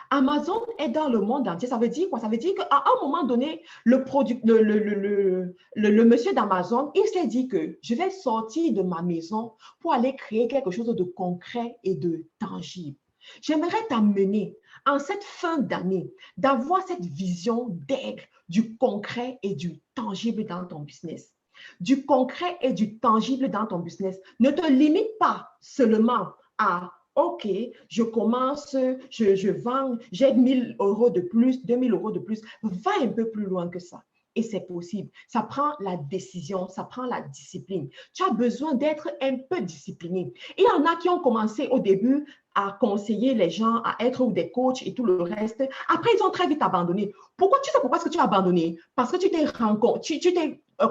Amazon est dans le monde entier. Ça veut dire quoi? Ça veut dire qu'à un moment donné, le monsieur d'Amazon, il s'est dit que je vais sortir de ma maison pour aller créer quelque chose de concret et de tangible. J'aimerais t'amener en cette fin d'année d'avoir cette vision d'aigle, du concret et du tangible dans ton business. Du concret et du tangible dans ton business. Ne te limite pas seulement à OK, je commence, je vends, j'ai 1000 euros de plus, 2000 euros de plus. Va un peu plus loin que ça. Et c'est possible. Ça prend la décision, ça prend la discipline. Tu as besoin d'être un peu discipliné. Il y en a qui ont commencé au début à conseiller les gens, à être des coachs et tout le reste. Après, ils ont très vite abandonné. Pourquoi? Tu sais pourquoi est-ce que tu as abandonné? Parce que tu t'es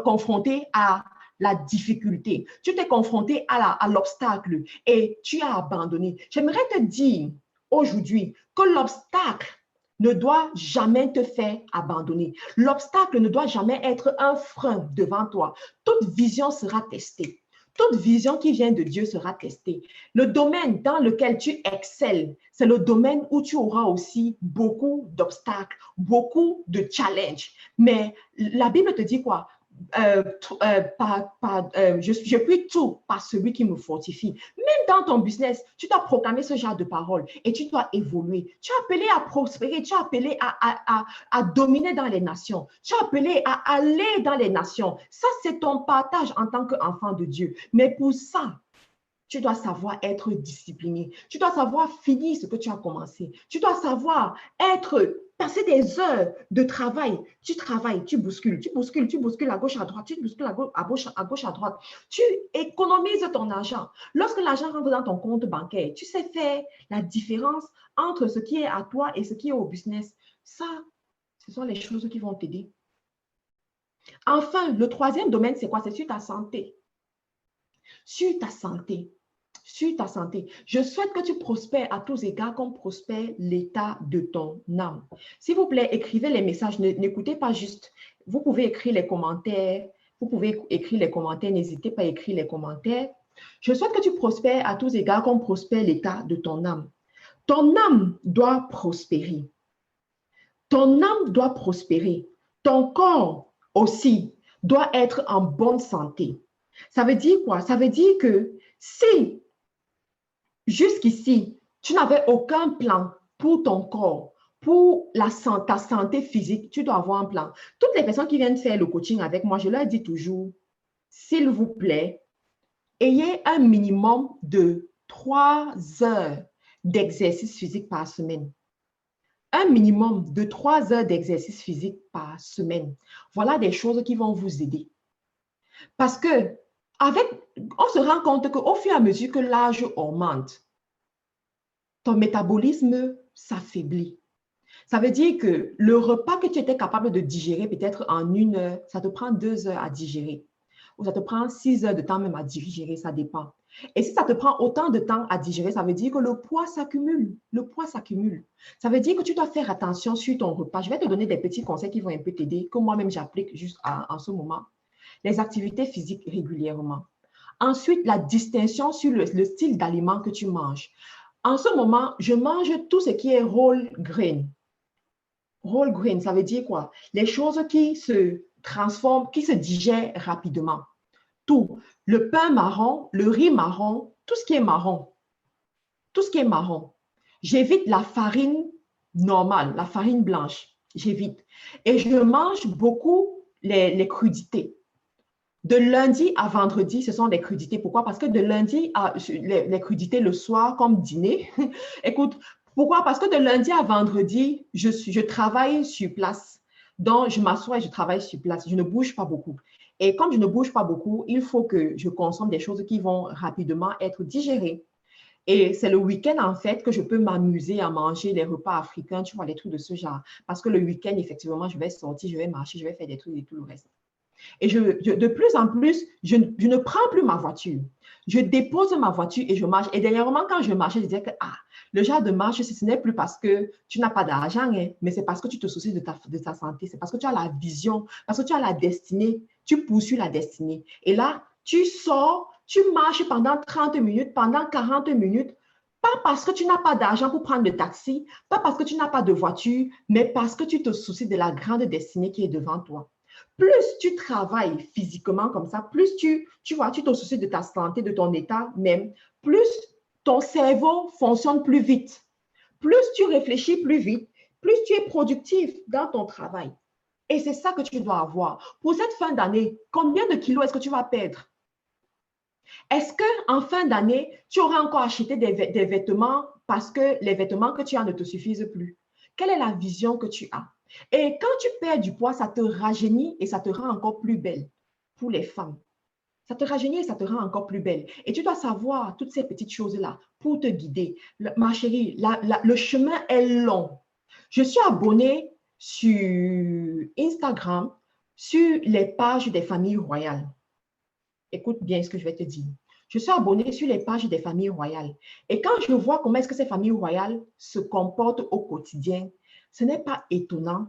confronté à la difficulté. Tu t'es confronté à l'obstacle et tu as abandonné. J'aimerais te dire aujourd'hui que l'obstacle ne doit jamais te faire abandonner. L'obstacle ne doit jamais être un frein devant toi. Toute vision sera testée. Toute vision qui vient de Dieu sera testée. Le domaine dans lequel tu excelles, c'est le domaine où tu auras aussi beaucoup d'obstacles, beaucoup de challenges. Mais la Bible te dit quoi? Je puis tout par celui qui me fortifie. Même dans ton business, tu dois proclamer ce genre de paroles et tu dois évoluer. Tu es appelé à prospérer, tu es appelé à dominer dans les nations. Tu es appelé à aller dans les nations. Ça, c'est ton partage en tant qu'enfant de Dieu. Mais pour ça, tu dois savoir être discipliné. Tu dois savoir finir ce que tu as commencé. Tu dois savoir passer des heures de travail. Tu travailles, tu bouscules à gauche, à droite, tu bouscules à gauche, à droite. Tu économises ton argent. Lorsque l'argent rentre dans ton compte bancaire, tu sais faire la différence entre ce qui est à toi et ce qui est au business. Ça, ce sont les choses qui vont t'aider. Enfin, le troisième domaine, c'est quoi? C'est sur ta santé. Sur ta santé. Sur ta santé. Je souhaite que tu prospères à tous égards comme prospère l'état de ton âme. S'il vous plaît, écrivez les messages. N'écoutez pas juste. Vous pouvez écrire les commentaires. Vous pouvez écrire les commentaires. N'hésitez pas à écrire les commentaires. Je souhaite que tu prospères à tous égards comme prospère l'état de ton âme. Ton âme doit prospérer. Ton âme doit prospérer. Ton corps aussi doit être en bonne santé. Ça veut dire quoi? Ça veut dire que si jusqu'ici, tu n'avais aucun plan pour ton corps, pour ta santé physique, tu dois avoir un plan. Toutes les personnes qui viennent faire le coaching avec moi, je leur dis toujours, s'il vous plaît, ayez un minimum de 3 heures d'exercice physique par semaine. Un minimum de 3 heures d'exercice physique par semaine. Voilà des choses qui vont vous aider. Parce que on se rend compte qu'au fur et à mesure que l'âge augmente, ton métabolisme s'affaiblit. Ça veut dire que le repas que tu étais capable de digérer peut-être en 1 heure, ça te prend 2 heures à digérer. Ou ça te prend 6 heures de temps même à digérer, ça dépend. Et si ça te prend autant de temps à digérer, ça veut dire que le poids s'accumule. Le poids s'accumule. Ça veut dire que tu dois faire attention sur ton repas. Je vais te donner des petits conseils qui vont un peu t'aider, que moi-même j'applique juste en ce moment. Les activités physiques régulièrement. Ensuite, la distinction sur le style d'aliment que tu manges. En ce moment, je mange tout ce qui est whole grain. Whole grain, ça veut dire quoi? Les choses qui se transforment, qui se digèrent rapidement. Tout. Le pain marron, le riz marron, tout ce qui est marron. Tout ce qui est marron. J'évite la farine normale, la farine blanche. J'évite. Et je mange beaucoup les crudités. De lundi à vendredi, ce sont des crudités. Pourquoi? Parce que de lundi à les crudités le soir comme dîner. Écoute, pourquoi? Parce que de lundi à vendredi, je travaille sur place. Donc, je m'assois et je travaille sur place. Je ne bouge pas beaucoup. Et comme je ne bouge pas beaucoup, il faut que je consomme des choses qui vont rapidement être digérées. Et c'est le week-end, en fait, que je peux m'amuser à manger des repas africains, tu vois, des trucs de ce genre. Parce que le week-end, effectivement, je vais sortir, je vais marcher, je vais faire des trucs et tout le reste. Et de plus en plus, je ne prends plus ma voiture. Je dépose ma voiture et je marche. Et dernièrement, quand je marchais, je disais que le genre de marche, ce n'est plus parce que tu n'as pas d'argent, hein, mais c'est parce que tu te soucies de ta santé. C'est parce que tu as la vision, parce que tu as la destinée. Tu poursuis la destinée. Et là, tu sors, tu marches pendant 30 minutes, pendant 40 minutes, pas parce que tu n'as pas d'argent pour prendre le taxi, pas parce que tu n'as pas de voiture, mais parce que tu te soucies de la grande destinée qui est devant toi. Plus tu travailles physiquement comme ça, plus tu vois, tu te soucies de ta santé, de ton état même, plus ton cerveau fonctionne plus vite. Plus tu réfléchis plus vite, plus tu es productif dans ton travail. Et c'est ça que tu dois avoir. Pour cette fin d'année, combien de kilos est-ce que tu vas perdre? Est-ce qu'en fin d'année, tu auras encore acheté des vêtements parce que les vêtements que tu as ne te suffisent plus? Quelle est la vision que tu as? Et quand tu perds du poids, ça te rajeunit et ça te rend encore plus belle pour les femmes. Ça te rajeunit et ça te rend encore plus belle. Et tu dois savoir toutes ces petites choses-là pour te guider. Ma chérie, le chemin est long. Je suis abonnée sur Instagram sur les pages des familles royales. Écoute bien ce que je vais te dire. Je suis abonnée sur les pages des familles royales. Et quand je vois comment est-ce que ces familles royales se comportent au quotidien, ce n'est pas étonnant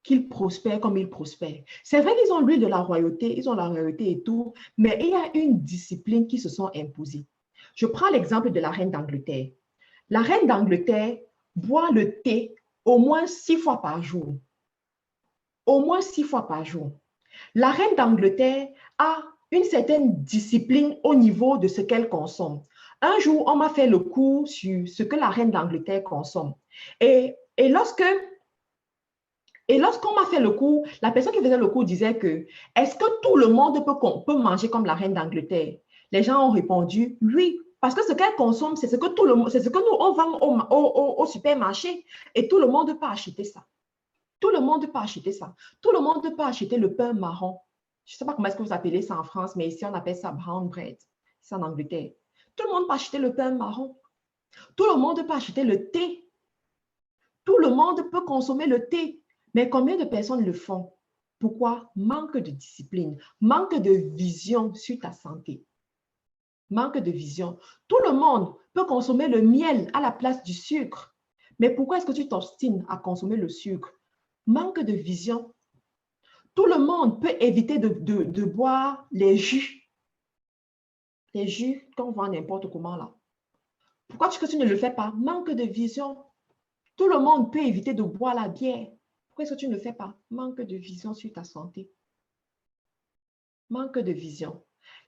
qu'ils prospèrent comme ils prospèrent. C'est vrai qu'ils ont l'huile de la royauté, ils ont la royauté et tout, mais il y a une discipline qui se sont imposées. Je prends l'exemple de la reine d'Angleterre. La reine d'Angleterre boit le thé au moins 6 fois par jour. Au moins 6 fois par jour. La reine d'Angleterre a une certaine discipline au niveau de ce qu'elle consomme. Un jour, on m'a fait le cours sur ce que la reine d'Angleterre consomme. Et lorsqu'on m'a fait le cours, la personne qui faisait le cours disait que est-ce que tout le monde peut manger comme la reine d'Angleterre? Les gens ont répondu oui, parce que ce qu'elle consomme, c'est ce que nous on vend au supermarché et tout le monde peut acheter ça. Tout le monde peut acheter ça. Tout le monde peut acheter le pain marron. Je ne sais pas comment est-ce que vous appelez ça en France, mais ici, on appelle ça brown bread. C'est en Angleterre. Tout le monde peut acheter le pain marron. Tout le monde peut acheter le thé. Tout le monde peut consommer le thé. Mais combien de personnes le font? Pourquoi? Manque de discipline, manque de vision sur ta santé. Manque de vision. Tout le monde peut consommer le miel à la place du sucre. Mais pourquoi est-ce que tu t'obstines à consommer le sucre? Manque de vision. Tout le monde peut éviter de boire les jus. Les jus qu'on vend n'importe comment là. Pourquoi est-ce que tu ne le fais pas? Manque de vision. Tout le monde peut éviter de boire la bière. Pourquoi est-ce que tu ne le fais pas? Manque de vision sur ta santé. Manque de vision.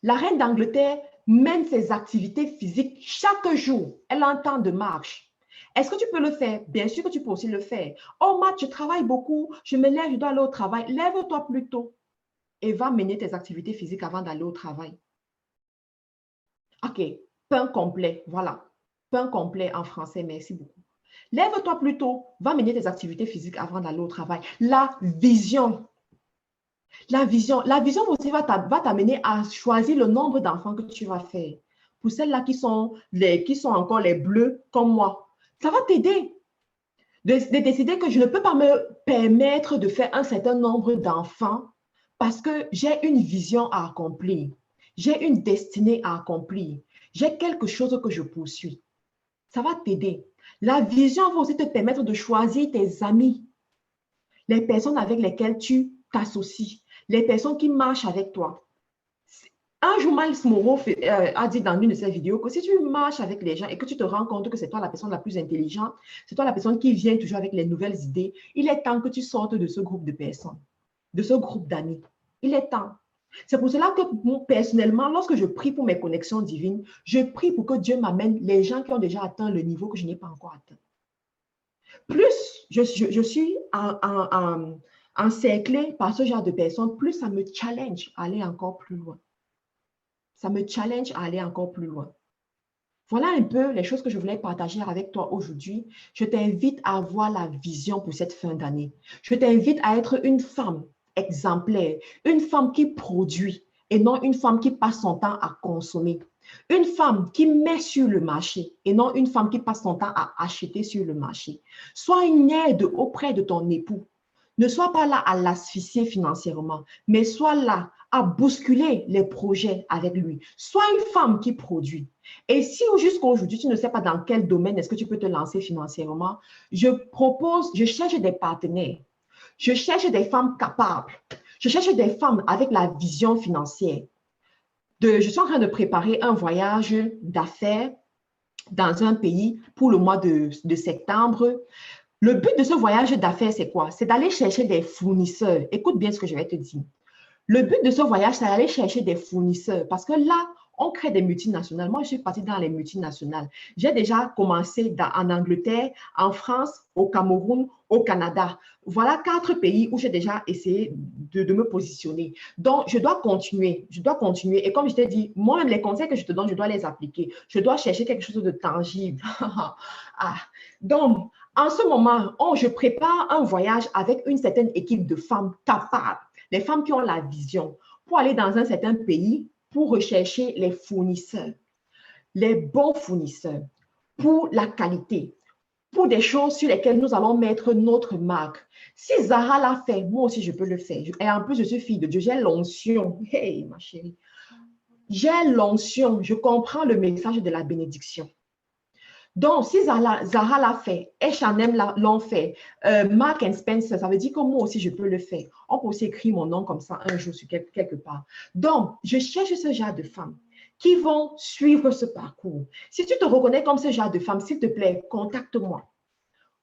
La reine d'Angleterre mène ses activités physiques chaque jour. Elle a un temps de marche. Est-ce que tu peux le faire? Bien sûr que tu peux aussi le faire. Oh, Matt, je travaille beaucoup. Je me lève, je dois aller au travail. Lève-toi plus tôt et va mener tes activités physiques avant d'aller au travail. OK, pain complet, voilà. Pain complet en français, merci beaucoup. Lève-toi plus tôt, va mener tes activités physiques avant d'aller au travail. La vision aussi va t'amener à choisir le nombre d'enfants que tu vas faire. Pour celles-là qui sont encore les bleus comme moi, ça va t'aider de décider que je ne peux pas me permettre de faire un certain nombre d'enfants parce que j'ai une vision à accomplir. J'ai une destinée à accomplir. J'ai quelque chose que je poursuis. Ça va t'aider. La vision va aussi te permettre de choisir tes amis, les personnes avec lesquelles tu t'associes, les personnes qui marchent avec toi. Un jour, Miles Moreau a dit dans une de ses vidéos que si tu marches avec les gens et que tu te rends compte que c'est toi la personne la plus intelligente, c'est toi la personne qui vient toujours avec les nouvelles idées, il est temps que tu sortes de ce groupe de personnes, de ce groupe d'amis. Il est temps. C'est pour cela que moi, personnellement, lorsque je prie pour mes connexions divines, je prie pour que Dieu m'amène les gens qui ont déjà atteint le niveau que je n'ai pas encore atteint. Plus je suis encerclée par ce genre de personnes, plus ça me challenge à aller encore plus loin. Ça me challenge à aller encore plus loin. Voilà un peu les choses que je voulais partager avec toi aujourd'hui. Je t'invite à avoir la vision pour cette fin d'année. Je t'invite à être une femme exemplaire, une femme qui produit et non une femme qui passe son temps à consommer. Une femme qui met sur le marché et non une femme qui passe son temps à acheter sur le marché. Sois une aide auprès de ton époux. Ne sois pas là à l'asphyxier financièrement, mais sois là à bousculer les projets avec lui. Sois une femme qui produit. Et si jusqu'à aujourd'hui, tu ne sais pas dans quel domaine est-ce que tu peux te lancer financièrement, je cherche des partenaires. Je cherche des femmes capables. Je cherche des femmes avec la vision financière. Je suis en train de préparer un voyage d'affaires dans un pays pour le mois de septembre. Le but de ce voyage d'affaires, c'est quoi? C'est d'aller chercher des fournisseurs. Écoute bien ce que je vais te dire. Le but de ce voyage, c'est d'aller chercher des fournisseurs parce que là, on crée des multinationales. Moi, je suis partie dans les multinationales. J'ai déjà commencé en Angleterre, en France, au Cameroun, au Canada. Voilà 4 pays où j'ai déjà essayé de me positionner. Donc, je dois continuer. Je dois continuer. Et comme je t'ai dit, moi, les conseils que je te donne, je dois les appliquer. Je dois chercher quelque chose de tangible. Ah. Donc, en ce moment, je prépare un voyage avec une certaine équipe de femmes capables, les femmes qui ont la vision, pour aller dans un certain pays pour rechercher les fournisseurs, les bons fournisseurs, pour la qualité, pour des choses sur lesquelles nous allons mettre notre marque. Si Zara l'a fait, moi aussi je peux le faire. Et en plus, je suis fille de Dieu, j'ai l'onction. Hey, ma chérie, j'ai l'onction, je comprends le message de la bénédiction. Donc, si Zara l'a fait, H&M l'ont fait, Mark Spencer, ça veut dire que moi aussi, je peux le faire. On peut aussi écrire mon nom comme ça un jour sur quelque part. Donc, je cherche ce genre de femmes qui vont suivre ce parcours. Si tu te reconnais comme ce genre de femme, s'il te plaît, contacte-moi.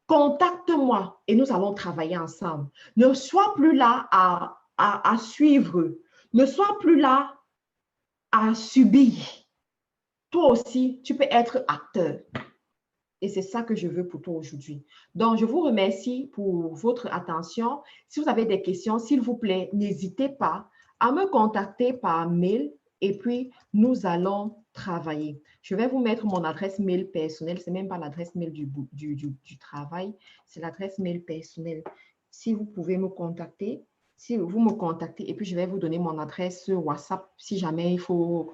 Contacte-moi et nous allons travailler ensemble. Ne sois plus là à suivre. Ne sois plus là à subir. Toi aussi, tu peux être acteur. Et c'est ça que je veux pour toi aujourd'hui. Donc, je vous remercie pour votre attention. Si vous avez des questions, s'il vous plaît, n'hésitez pas à me contacter par mail et puis nous allons travailler. Je vais vous mettre mon adresse mail personnelle. Ce n'est même pas l'adresse mail du travail, c'est l'adresse mail personnelle. Si vous pouvez me contacter, si vous me contactez et puis je vais vous donner mon adresse WhatsApp si jamais il faut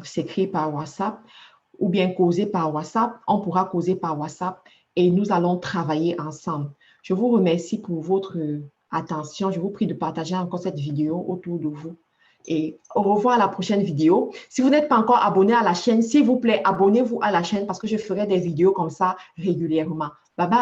s'écrire par WhatsApp ou bien causer par WhatsApp, on pourra causer par WhatsApp et nous allons travailler ensemble. Je vous remercie pour votre attention. Je vous prie de partager encore cette vidéo autour de vous. Et au revoir à la prochaine vidéo. Si vous n'êtes pas encore abonné à la chaîne, s'il vous plaît, abonnez-vous à la chaîne parce que je ferai des vidéos comme ça régulièrement. Bye bye.